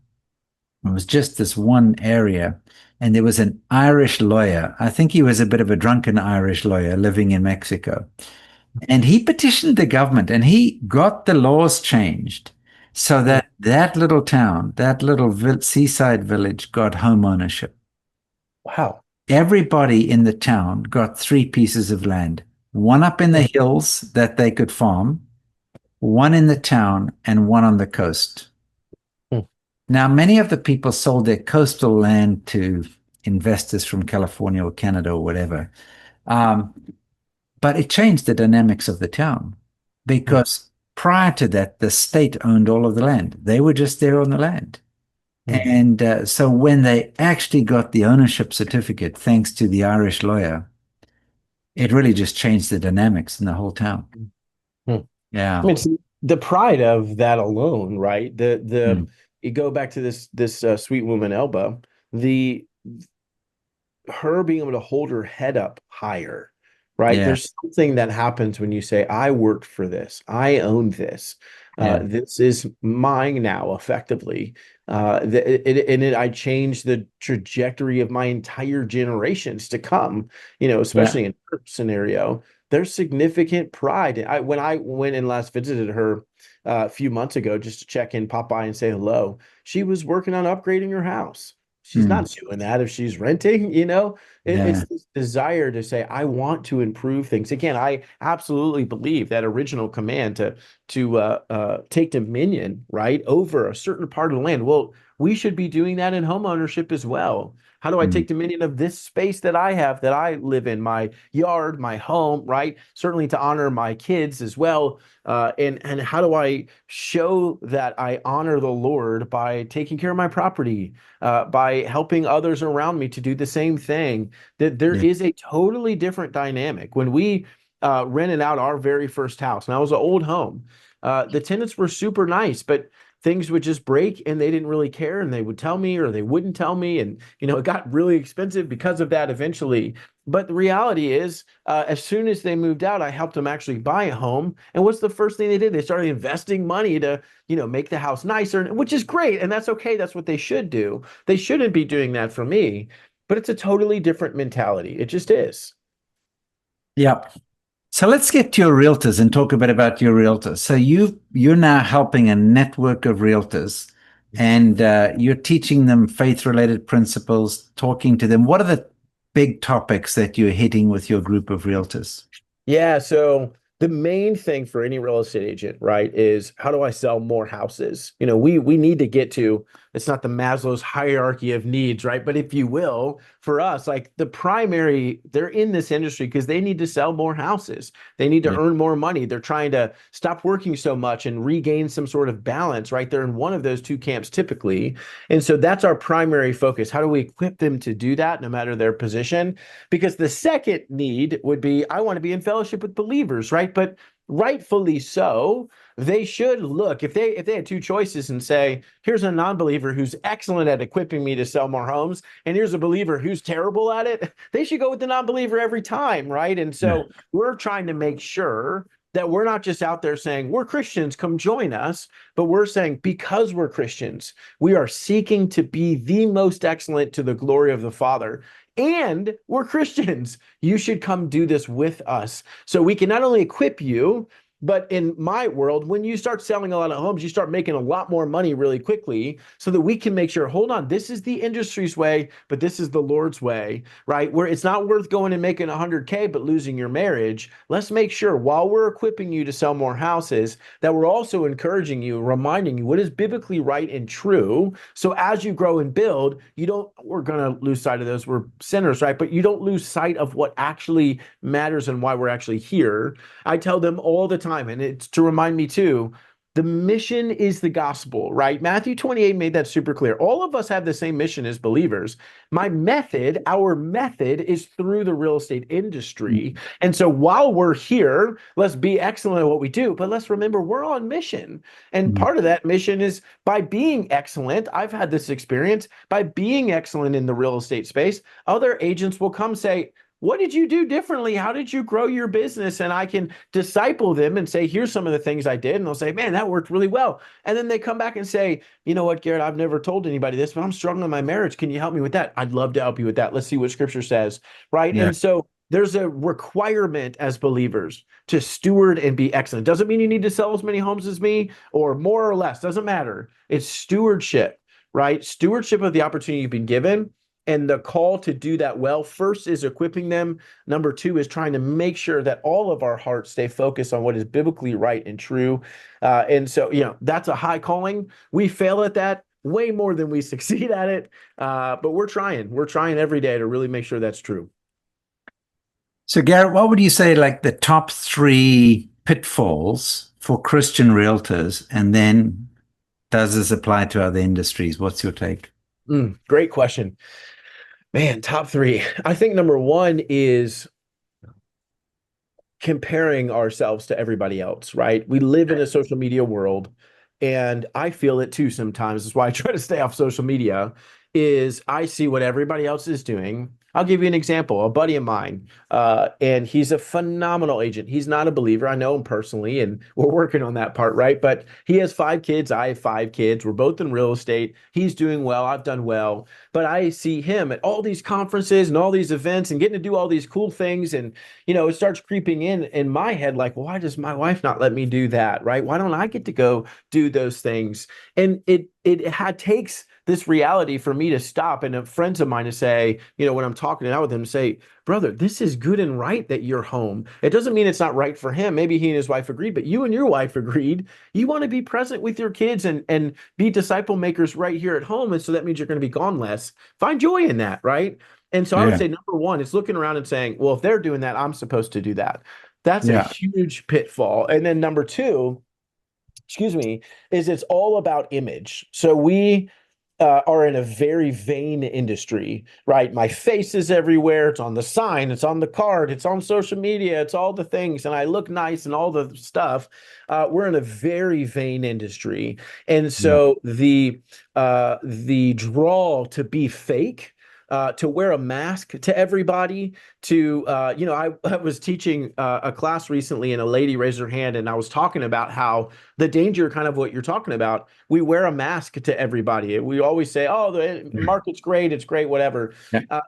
It was just this one area. And there was an Irish lawyer. I think he was a bit of a drunken Irish lawyer living in Mexico. And he petitioned the government, and he got the laws changed So Mm. that little town, that little seaside village got home ownership. Wow. Everybody in the town got three pieces of land, one up in the Mm. hills that they could farm, one in the town, and one on the coast. Mm. Now, many of the people sold their coastal land to investors from California or Canada or whatever. Um, but it changed the dynamics of the town Mm. because prior to that, the state owned all of the land. They were just there on the land. Mm. And so when they actually got the ownership certificate, thanks to the Irish lawyer, it really just changed the dynamics in the whole town. Mm. I Yeah. mean, it's the pride of that alone, right? Mm. You go back to this sweet woman Elba, the her being able to hold her head up higher, right? Yeah. There's something that happens when you say, I worked for this, I own this. Yeah. This is mine now, effectively. I changed the trajectory of my entire generations to come, Yeah. especially in her scenario. There's significant pride. When I went and last visited her a few months ago just to check in, pop by and say hello, she was working on upgrading her house. She's Mm. not doing that if she's renting, it's Yeah. this desire to say, I want to improve things. Again, I absolutely believe that original command to take dominion, right, over a certain part of the land. Well, we should be doing that in home ownership as well. How do I Mm. take dominion of this space that I have, that I live in, my yard, my home, right? Certainly to honor my kids as well. And how do I show that I honor the Lord by taking care of my property, by helping others around me to do the same thing? That there Yeah. is a totally different dynamic. When we rented out our very first house, now it was an old home. The tenants were super nice, but things would just break and they didn't really care, and they would tell me or they wouldn't tell me, and it got really expensive because of that eventually. But the reality is, as soon as they moved out, I helped them actually buy a home. And what's the first thing they did? They started investing money to make the house nicer, which is great, and that's okay. That's what they should do. They shouldn't be doing that for me, but it's a totally different mentality. It just is. Yeah. So let's get to your realtors and talk a bit about your realtors. So you're now helping a network of realtors, and you're teaching them faith-related principles, talking to them. What are the big topics that you're hitting with your group of realtors? Yeah, so the main thing for any real estate agent, right, is how do I sell more houses? We need to get to, it's not the Maslow's hierarchy of needs, right? But if you will, for us, like the primary, they're in this industry because they need to sell more houses. They need to Yeah. earn more money. They're trying to stop working so much and regain some sort of balance, right? They're in one of those two camps typically. And so that's our primary focus. How do we equip them to do that no matter their position? Because the second need would be, I want to be in fellowship with believers, right? But rightfully so, they should look, if they had two choices and say, here's a non-believer who's excellent at equipping me to sell more homes, and here's a believer who's terrible at it, they should go with the non-believer every time, right? And Yeah. so we're trying to make sure that we're not just out there saying, we're Christians, come join us, but we're saying, because we're Christians, we are seeking to be the most excellent to the glory of the Father. And we're Christians. You should come do this with us. So we can not only equip you, but in my world, when you start selling a lot of homes, you start making a lot more money really quickly so that we can make sure, hold on, this is the industry's way, but this is the Lord's way, right? Where it's not worth going and making 100K, but losing your marriage. Let's make sure while we're equipping you to sell more houses, that we're also encouraging you, reminding you what is biblically right and true. So as you grow and build, we're going to lose sight of those. We're sinners, right? But you don't lose sight of what actually matters and why we're actually here. I tell them all the time, and it's to remind me too, the mission is the gospel, right? Matthew 28 made that super clear. All of us have the same mission as believers. Our method is through the real estate industry. And so while we're here, let's be excellent at what we do, but let's remember we're on mission. And Mm. part of that mission is by being excellent. I've had this experience by being excellent in the real estate space. Other agents will come say, what did you do differently? How did you grow your business? And I can disciple them and say, here's some of the things I did. And they'll say, man, that worked really well. And then they come back and say, you know what, Garrett, I've never told anybody this, but I'm struggling in my marriage. Can you help me with that? I'd love to help you with that. Let's see what scripture says. Right. Yeah. And so there's a requirement as believers to steward and be excellent. Doesn't mean you need to sell as many homes as me or more or less. Doesn't matter. It's stewardship, right? Stewardship of the opportunity you've been given. And the call to do that well, first is equipping them. Number two is trying to make sure that all of our hearts stay focused on what is biblically right and true. And so, that's a high calling. We fail at that way more than we succeed at it. But we're trying. We're trying every day to really make sure that's true. So, Garrett, what would you say like the top 3 pitfalls for Christian realtors? And then does this apply to other industries? What's your take? Great question. Man, top 3. I think number 1 is comparing ourselves to everybody else, right? We live in a social media world, and I feel it too sometimes. That's why I try to stay off social media, is I see what everybody else is doing. I'll give you an example. A buddy of mine, and he's a phenomenal agent. He's not a believer. I know him personally, and we're working on that part, right? But he has 5 kids. I have 5 kids. We're both in real estate. He's doing well. I've done well. But I see him at all these conferences and all these events and getting to do all these cool things. And, it starts creeping in my head, like, why does my wife not let me do that, right? Why don't I get to go do those things? And it takes this reality for me to stop and friends of mine to say, when I'm talking it out with them, say, brother, this is good and right that you're home. It doesn't mean it's not right for him. Maybe he and his wife agreed, but you and your wife agreed. You want to be present with your kids and be disciple makers right here at home. And so that means you're going to be gone less. Find joy in that, right? And so I would say number 1 is looking around and saying, well, if they're doing that, I'm supposed to do that. That's a huge pitfall. And then number 2, is it's all about image. So we are in a very vain industry, right? My face is everywhere. It's on the sign. It's on the card. It's on social media. It's all the things. And I look nice and all the stuff. We're in a very vain industry. And so the draw to be fake, to wear a mask to everybody, I was teaching a class recently and a lady raised her hand and I was talking about how the danger, kind of what you're talking about, we wear a mask to everybody. We always say, oh, the market's great, it's great, whatever.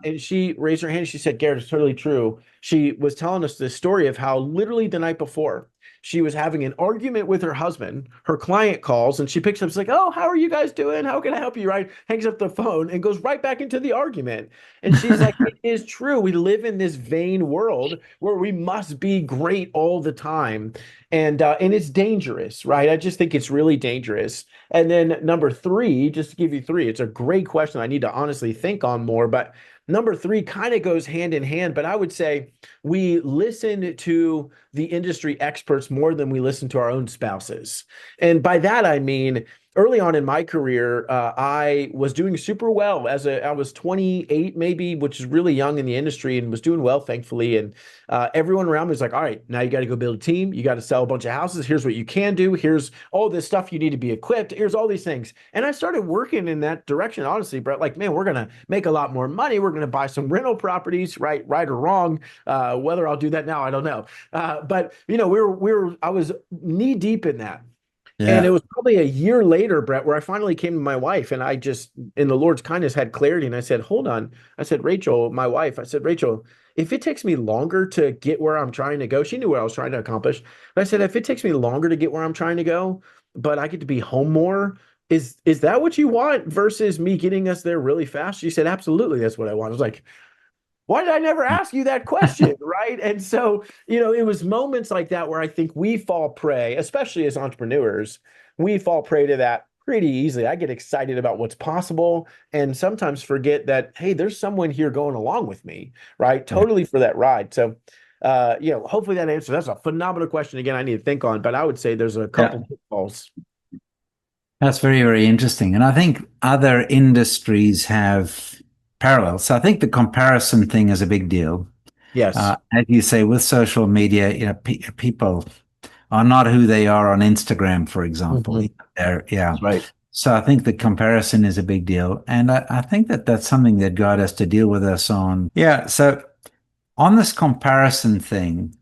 And she raised her hand and she said, Garrett, it's totally true. She was telling us this story of how literally the night before, she was having an argument with her husband. Her client calls and she picks up. She's like, oh, how are you guys doing? How can I help you? Right? Hangs up the phone and goes right back into the argument. And she's like, it is true. We live in this vain world where we must be great all the time. And it's dangerous, right? I just think it's really dangerous. And then number 3, just to give you 3, it's a great question. I need to honestly think on more, but number 3 kind of goes hand in hand, but I would say we listen to the industry experts more than we listen to our own spouses. And by that, I mean, early on in my career, I was doing super well I was 28 maybe, which is really young in the industry, and was doing well, thankfully. And everyone around me was like, all right, now you got to go build a team. You got to sell a bunch of houses. Here's what you can do. Here's all this stuff you need to be equipped. Here's all these things. And I started working in that direction, honestly, Brett, like, man, we're going to make a lot more money. We're going to buy some rental properties, right or wrong. Whether I'll do that now, I don't know. But I was knee deep in that. Yeah. And it was probably a year later, Brett, where I finally came to my wife and I just, in the Lord's kindness, had clarity. And I said, hold on. I said, Rachel, my wife, I said, Rachel, if it takes me longer to get where I'm trying to go, she knew what I was trying to accomplish. But I said, if it takes me longer to get where I'm trying to go, but I get to be home more, is that what you want versus me getting us there really fast? She said, absolutely. That's what I want. I was like, why did I never ask you that question, right? And so, it was moments like that where I think we fall prey, especially as entrepreneurs, we fall prey to that pretty easily. I get excited about what's possible and sometimes forget that, hey, there's someone here going along with me, right? Totally for that ride. So, hopefully that answers. That's a phenomenal question. Again, I need to think on, but I would say there's a couple pitfalls. That's very, very interesting. And I think other industries have parallels. So I think the comparison thing is a big deal. Yes. As you say, with social media, people are not who they are on Instagram, for example. Mm-hmm. That's right. So I think the comparison is a big deal. And I think that that's something that God has to deal with us on. Yeah. So on this comparison thing,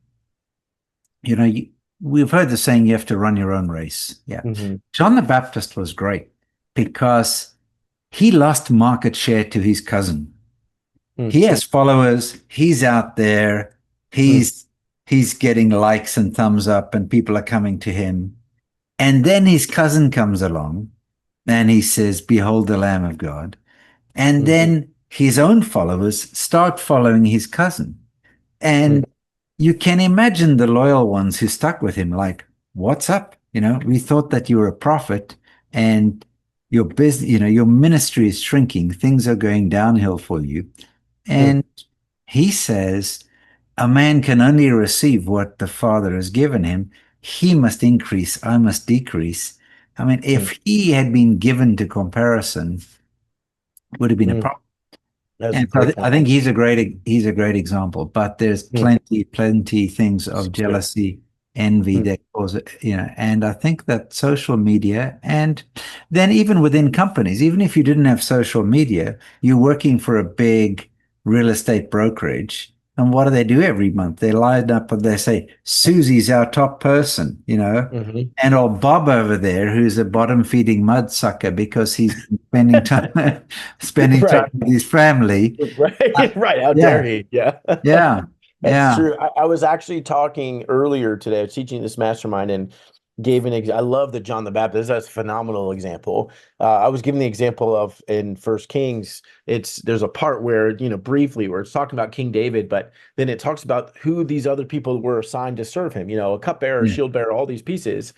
we've heard the saying, you have to run your own race. Yeah. Mm-hmm. John the Baptist was great because he lost market share to his cousin. Mm, He has followers. He's out there. mm, He's getting likes and thumbs up, and people are coming to him. And then his cousin comes along and he says, "Behold the Lamb of God." And mm, then his own followers start following his cousin. mm, And you can imagine the loyal ones who stuck with him, like, what's up? We thought that you were a prophet and your business, your ministry is shrinking. Things are going downhill for you. mm, And he says, a man can only receive what the Father has given him. He must increase, I must decrease. I mean, mm, if he had been given to comparison, it would have been a mm. problem. That's a And so great I point. think he's a great example, but there's Mm, plenty things of sure. jealousy, envy Mm, that cause it, and I think that social media, and then even within companies, even if you didn't have social media, you're working for a big real estate brokerage. And what do they do every month? They line up and they say, Susie's our top person, mhm. and old Bob over there, who's a bottom feeding mudsucker because he's been spending time spending time Right. with his family. Uh, Right. Right. How dare yeah, he? Yeah. yeah, That's yeah, true. I was actually talking earlier today. I was teaching this mastermind and gave I love the John the Baptist. That's a phenomenal example. I was giving the example of in First Kings. There's a part where briefly where it's talking about King David, but then it talks about who these other people were assigned to serve him. A cupbearer, yeah, shield bearer, all these pieces.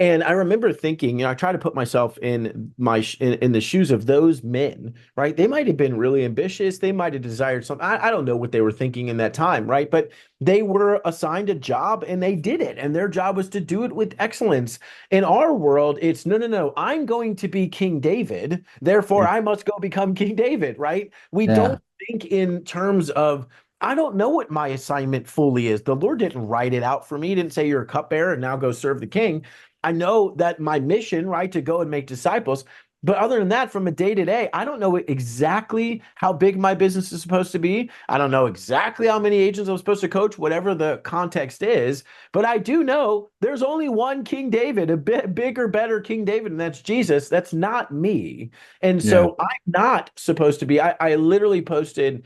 And I remember thinking, I try to put myself in in the shoes of those men, right? They might have been really ambitious. They might have desired something. I don't know what they were thinking in that time, right? But they were assigned a job and they did it. And their job was to do it with excellence. In our world, it's no, no, no. I'm going to be King David. Therefore, I must go become King David, right? We yeah, don't think in terms of I don't know what my assignment fully is. The Lord didn't write it out for me. He didn't say you're a cupbearer and now go serve the king. I know that my mission, right, to go and make disciples. But other than that, from a day to day, I don't know exactly how big my business is supposed to be. I don't know exactly how many agents I'm supposed to coach, whatever the context is. But I do know there's only one King David, a bit bigger, better King David, and that's Jesus. That's not me. And yeah, so I'm not supposed to be. I literally posted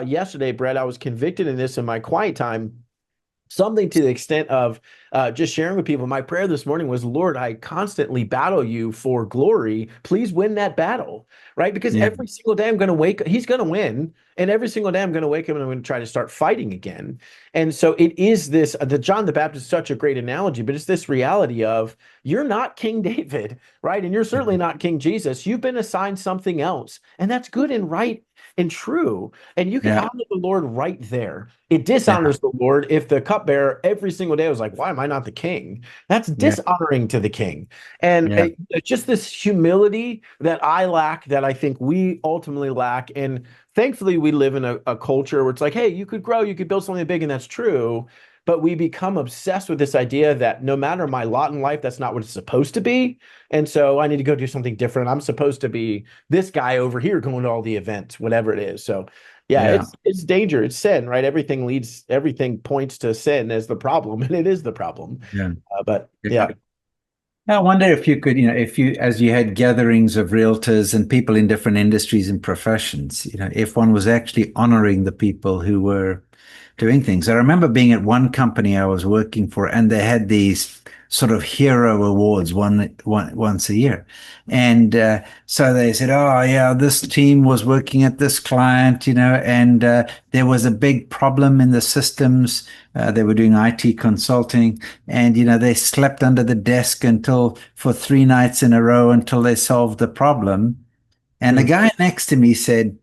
yesterday, Brett. I was convicted in this in my quiet time something to the extent of just sharing with people. My prayer this morning was, Lord, I constantly battle you for glory. Please win that battle, right? Because yeah, every single day I'm going to he's going to win. And every single day I'm going to wake up and I'm going to try to start fighting again. And so it is this, the John the Baptist is such a great analogy, but it's this reality of you're not King David, right? And you're certainly not King Jesus. You've been assigned something else. And that's good and right and true. And you can yeah, honor the Lord right there. It yeah, dishonors the Lord if the cupbearer every single day was like, why am I not the king? That's yeah, dishonoring to the king. And yeah, it's just this humility that I lack, that I think we ultimately lack. And thankfully, we live in a culture where it's like, hey, you could grow, you could build something big, and that's true. But we become obsessed with this idea that no matter my lot in life, that's not what it's supposed to be. And so I need to go do something different. I'm supposed to be this guy over here going to all the events, whatever it is. So yeah, yeah, it's danger, it's sin, right? Everything points to sin as the problem, and it is the problem. yeah. But Yeah. yeah. I wonder if you could, as you had gatherings of realtors and people in different industries and professions, if one was actually honoring the people who were doing things. I remember being at one company I was working for, and they had these sort of hero awards once a year. And so they said, oh, yeah, this team was working at this client, and there was a big problem in the systems. They were doing IT consulting, and, they slept under the desk for 3 nights in a row until they solved the problem. And the Hmm. guy next to me said,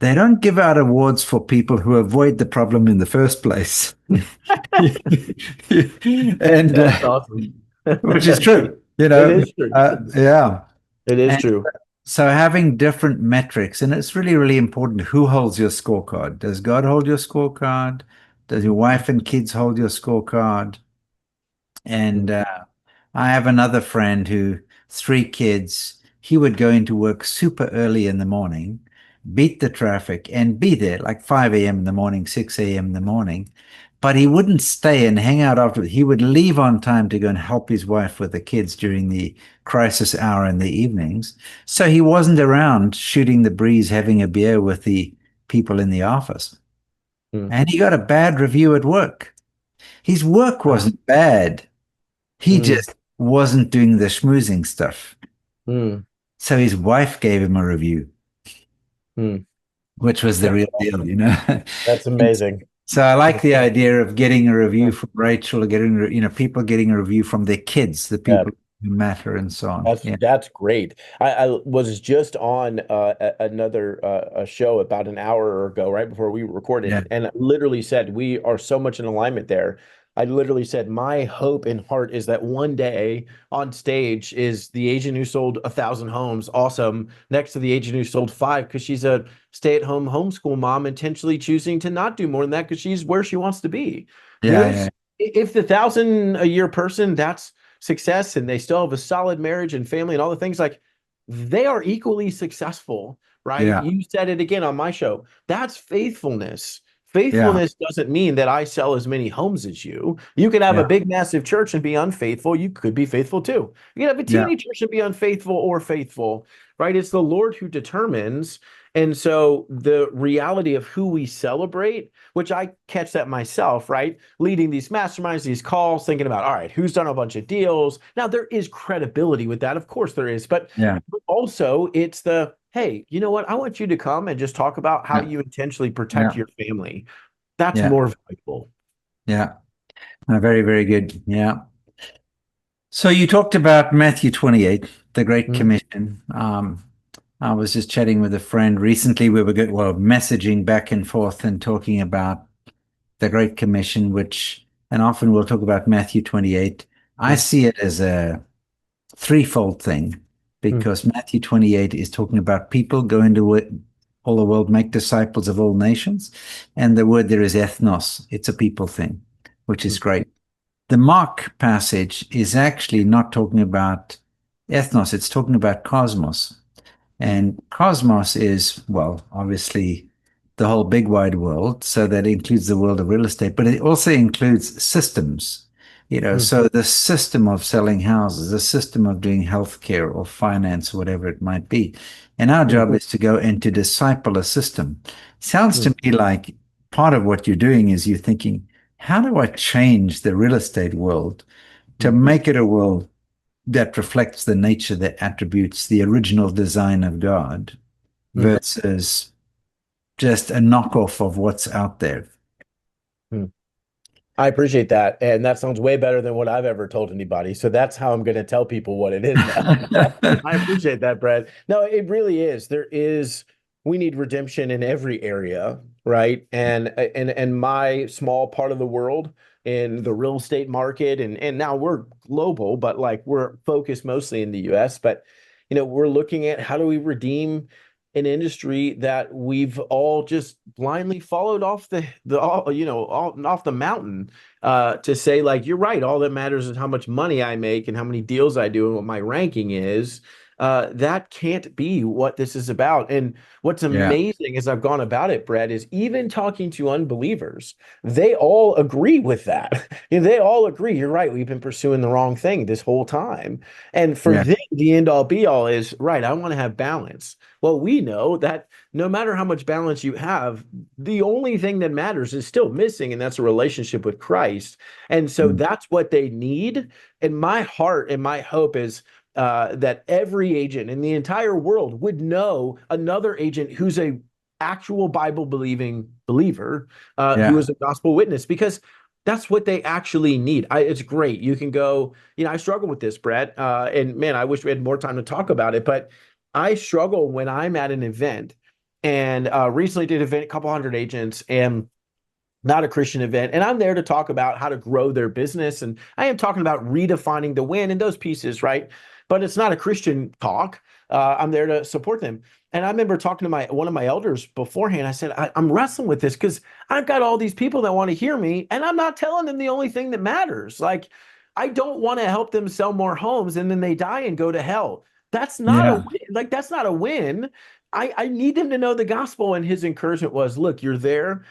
they don't give out awards for people who avoid the problem in the first place. And That's awesome. which is true, It is true. yeah. It is And true. so having different metrics, and it's really, really important who holds your scorecard. Does God hold your scorecard? Does your wife and kids hold your scorecard? And Mm, I have another friend who, 3 kids, he would go into work super early in the morning, beat the traffic, and be there like 5 a.m. in the morning, 6 a.m. in the morning. But he wouldn't stay and hang out after. He would leave on time to go and help his wife with the kids during the crisis hour in the evenings. So he wasn't around shooting the breeze, having a beer with the people in the office. Mm. And he got a bad review at work. His work Wow. wasn't bad. He Mm. just wasn't doing the schmoozing stuff. Mm. So his wife gave him a review, Mm. which was the That's real awesome. deal. That's amazing. So I like Mm. the idea of getting a review Mm. from Rachel, or people getting a review from their kids, the Yeah. people who matter, and so on. That's Yeah, that's great. I was just on another a show about an hour ago, right before we yeah, recorded, and I literally said we are so much in alignment there. I literally said my hope and heart is that one day on stage is the agent who sold 1,000 homes, awesome, next to the agent who sold five because she's a stay-at-home homeschool mom, intentionally choosing to not do more than that because she's where she wants to be. yeah, There's yeah, if the 1,000 a year person, that's success, and they still have a solid marriage and family and all the things, like they are equally successful, right? yeah, You said it again on my show. That's faithfulness. yeah, Faithfulness doesn't mean that I sell as many homes as you. You can have a yeah, big, massive church and be unfaithful. You could be faithful too. You can have a yeah, teeny church and be unfaithful or faithful, right? It's the Lord who determines. And so the reality of who we celebrate, which I catch that myself, right? Leading these masterminds, these calls, thinking about, all right, who's done a bunch of deals? Now, there is credibility with that. Of course there is. But yeah, also it's the, hey, you know what? I want you to come and just talk about how yeah, you intentionally protect yeah, your family. That's yeah, more valuable. yeah. Very, very good. Yeah. So you talked about Matthew 28, the Great Mm, Commission. I was just chatting with a friend recently. We were messaging back and forth and talking about the Great Commission, and often we'll talk about Matthew 28. I mm, see it as a threefold thing mm, because Matthew 28 is talking about people go into all the world, make disciples of all nations. And the word there is ethnos. It's a people thing, which is mm, great. The Mark passage is actually not talking about ethnos, it's talking about cosmos. mm, And cosmos is, well, obviously the whole big wide world. So that includes the world of real estate, but it also includes systems. mm, So the system of selling houses, the system of doing healthcare or finance, whatever it might be. And our mm, job is to go and to disciple a system. Sounds mm, to me like part of what you're doing is you're thinking, how do I change the real estate world to mm, make it a world that reflects the nature, the attributes, the original design of God mm, versus just a knockoff of what's out there. mm. I appreciate that. And that sounds way better than what I've ever told anybody. So that's how I'm going to tell people what it is now. I appreciate that, Brad. No, it really is. We need redemption in every area, right? And my small part of the world in the real estate market, and now we're global, but like we're focused mostly in the US. But we're looking at how do we redeem an industry that we've all just blindly followed off off the mountain, to say, like, you're right, all that matters is how much money I make and how many deals I do and what my ranking is. That can't be what this is about. And what's Yeah. amazing as I've gone about it, Brad, is even talking to unbelievers, they all agree with that. They all agree, you're right, we've been pursuing the wrong thing this whole time. And for Yeah. them, the end all be all is, right, I want to have balance. Well, we know that no matter how much balance you have, the only thing that matters is still missing, and that's a relationship with Christ. And so Mm. that's what they need. And my heart and my hope is that every agent in the entire world would know another agent who's a actual Bible believing believer, who Yeah. is a gospel witness, because that's what they actually need. It's great. You can go, I struggle with this, Brett. And man, I wish we had more time to talk about it, but I struggle when I'm at an event, and recently did an event, a couple hundred agents, and not a Christian event. And I'm there to talk about how to grow their business. And I am talking about redefining the win and those pieces, right? But it's not a Christian talk. I'm there to support them. And I remember talking to one of my elders beforehand. I said, I'm wrestling with this because I've got all these people that want to hear me, and I'm not telling them the only thing that matters. Like, I don't want to help them sell more homes and then they die and go to hell. That's not a Yeah. win. Like, that's not a win. I need them to know the gospel. And his encouragement was, look, you're there.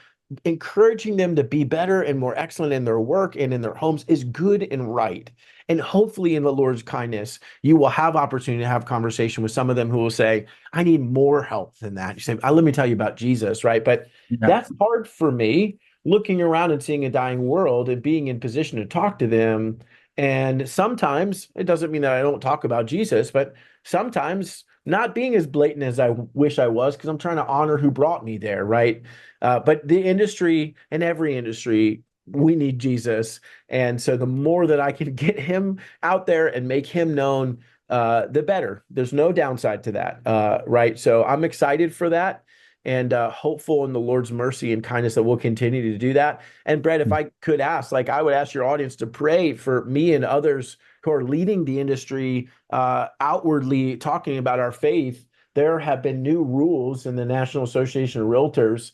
Encouraging them to be better and more excellent in their work and in their homes is good and right. And hopefully in the Lord's kindness, you will have opportunity to have conversation with some of them who will say, I need more help than that. You say, let me tell you about Jesus, right? But that's hard for me, looking around and seeing a dying world and being in position to talk to them. And sometimes it doesn't mean that I don't talk about Jesus, but sometimes not being as blatant as I wish I was, because I'm trying to honor who brought me there, right? But the industry, and every industry, we need Jesus. And so the more that I can get him out there and make him known, the better. There's no downside to that, right? So I'm excited for that, and hopeful in the Lord's mercy and kindness that we'll continue to do that. And Brett, if I could ask, like, I would ask your audience to pray for me and others who are leading the industry, outwardly talking about our faith. There have been new rules in the National Association of Realtors,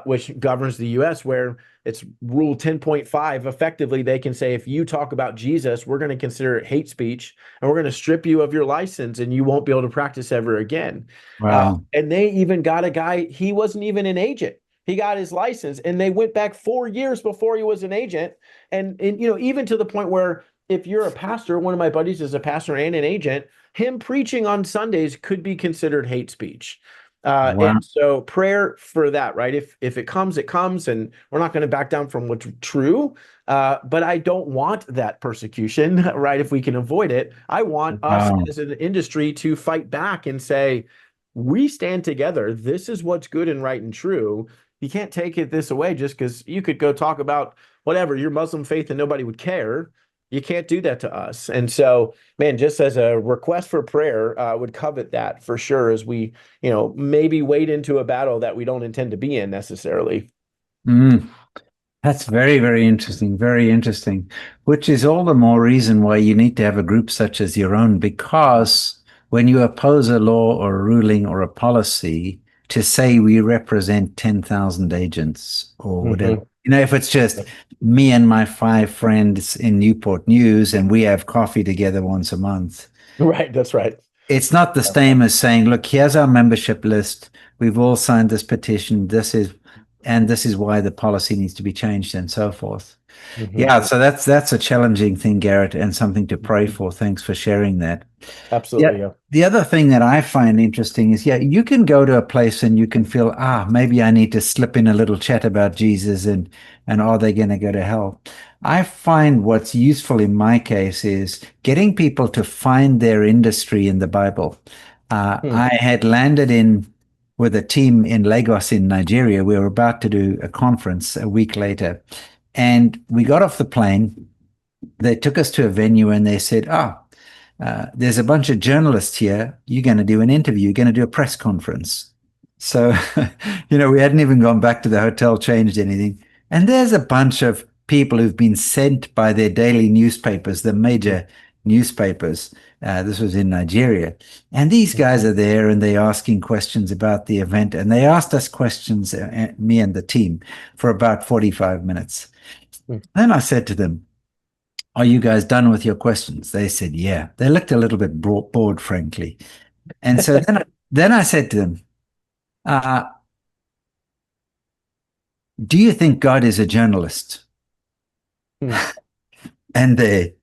which governs the U.S., where it's Rule 10.5. Effectively, they can say, if you talk about Jesus, we're going to consider it hate speech, and we're going to strip you of your license, and you won't be able to practice ever again. Wow. And they even got a guy, he wasn't even an agent. He got his license, and they went back 4 years before he was an agent. And even to the point where, if you're a pastor, one of my buddies is a pastor and an agent, him preaching on Sundays could be considered hate speech. Wow. And so prayer for that, right? If it comes, it comes, and we're not going to back down from what's true. But I don't want that persecution, right? If we can avoid it, I want us as an industry to fight back and say, we stand together. This is what's good and right and true. You can't take this away just because you could go talk about whatever, your Muslim faith, and nobody would care. You can't do that to us. And so, man, just as a request for prayer, would covet that for sure, as we, maybe wade into a battle that we don't intend to be in necessarily. That's very, very interesting. Very interesting. Which is all the more reason why you need to have a group such as your own, because when you oppose a law or a ruling or a policy, to say we represent 10,000 agents or whatever, if it's just me and my 5 friends in Newport News and we have coffee together once a month. Right, that's right. It's not the same as saying, look, here's our membership list. We've all signed this petition. This is why the policy needs to be changed, and so forth. Yeah, so that's a challenging thing, Garrett, and something to pray for. Thanks for sharing that. Absolutely. Yeah. The other thing that I find interesting is, you can go to a place and you can feel, maybe I need to slip in a little chat about Jesus, and are they going to go to hell? I find what's useful in my case is getting people to find their industry in the Bible. I had landed with a team in Lagos in Nigeria. We were about to do a conference a week later, and we got off the plane. They took us to a venue and they said, there's a bunch of journalists here. You're going to do an interview. You're going to do a press conference. So, we hadn't even gone back to the hotel, changed anything. And there's a bunch of people who've been sent by their daily newspapers, the major newspapers. This was in Nigeria. And these guys are there and they're asking questions about the event. And they asked us questions, me and the team, for about 45 minutes. Then I said to them, are you guys done with your questions? They said, yeah. They looked a little bit bored, frankly. And so then I said to them, do you think God is a journalist? And they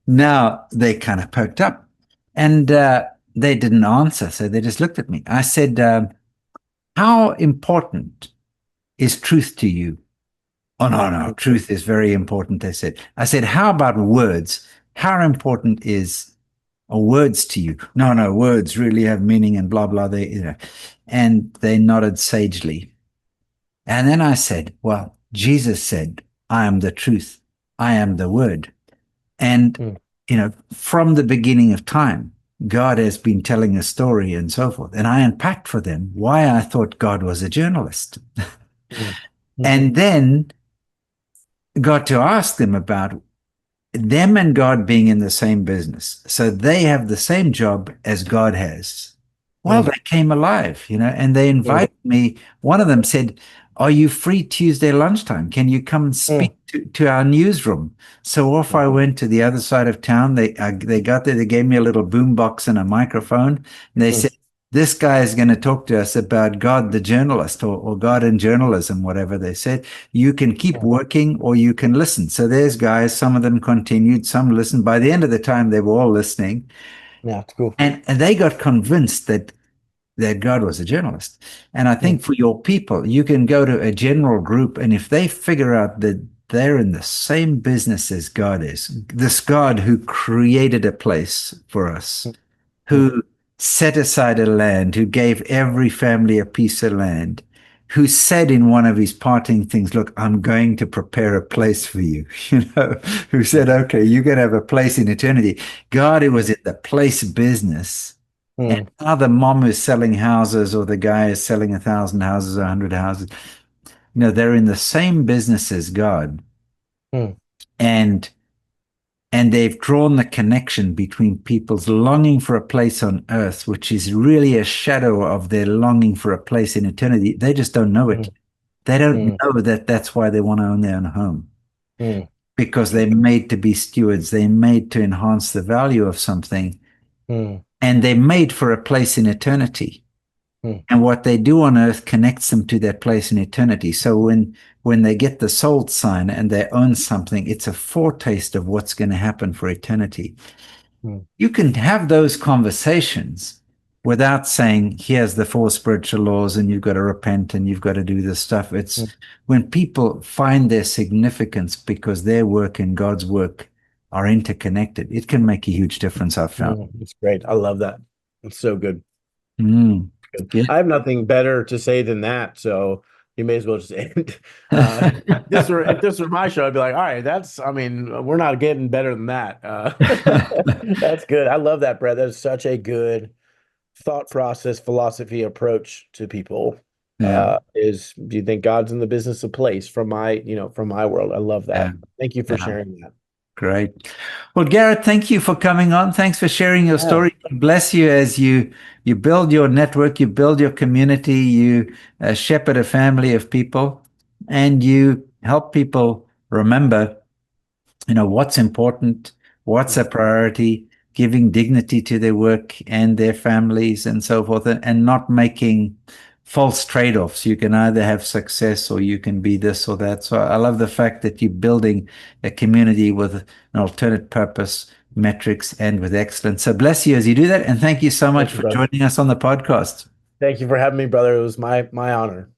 kind of perked up, and they didn't answer. So they just looked at me. I said, how important is truth to you? Oh, no, truth is very important, they said. I said, how about words? How important are words to you? No, words really have meaning and blah, blah. And they nodded sagely. And then I said, well, Jesus said, I am the truth. I am the word. And, from the beginning of time, God has been telling a story and so forth. And I unpacked for them why I thought God was a journalist. And then got to ask them about them and God being in the same business. So they have the same job as God has. Well, they came alive, and they invited me. One of them said, are you free Tuesday lunchtime? Can you come and speak to our newsroom? So off I went to the other side of town. They got there. They gave me a little boom box and a microphone. And they said, this guy is going to talk to us about God, the journalist, or God and journalism, whatever they said. You can keep working or you can listen. So there's guys, some of them continued, some listened. By the end of the time, they were all listening. Yeah, it's cool. And they got convinced that God was a journalist. And I think for your people, you can go to a general group, and if they figure out that they're in the same business as God is, this God who created a place for us, who set aside a land, who gave every family a piece of land, who said in one of his parting things, look, I'm going to prepare a place for you, who said, okay, you're going to have a place in eternity. God, who was in the place business, and now the mom who's selling houses or the guy is selling 1,000 houses, 100 houses, they're in the same business as God. And they've drawn the connection between people's longing for a place on earth, which is really a shadow of their longing for a place in eternity. They just don't know it. They don't know that that's why they want to own their own home. Because they're made to be stewards. They're made to enhance the value of something. And they're made for a place in eternity. And what they do on earth connects them to that place in eternity. So when they get the sold sign and they own something, it's a foretaste of what's going to happen for eternity. You can have those conversations without saying, here's the 4 spiritual laws and you've got to repent and you've got to do this stuff. It's when people find their significance because their work and God's work are interconnected, it can make a huge difference, I've found. It's great. I love that. It's so good. Yeah. I have nothing better to say than that, so you may as well just end. If this were my show, I'd be like, all right, we're not getting better than that. That's good. I love that, Brett. That is such a good thought process, philosophy, approach to people. Do you think God's in the business of place from my world? I love that. Thank you for sharing that. Great. Well, Garrett, thank you for coming on. Thanks for sharing your story. Bless you as you build your network, you build your community, you shepherd a family of people, and you help people remember, what's important, what's a priority, giving dignity to their work and their families and so forth, and not making false trade-offs. You can either have success or you can be this or that. So I love the fact that you're building a community with an alternate purpose, metrics, and with excellence. So bless you as you do that. And thank you so much for joining us on the podcast. Thank you for having me, brother. It was my honor.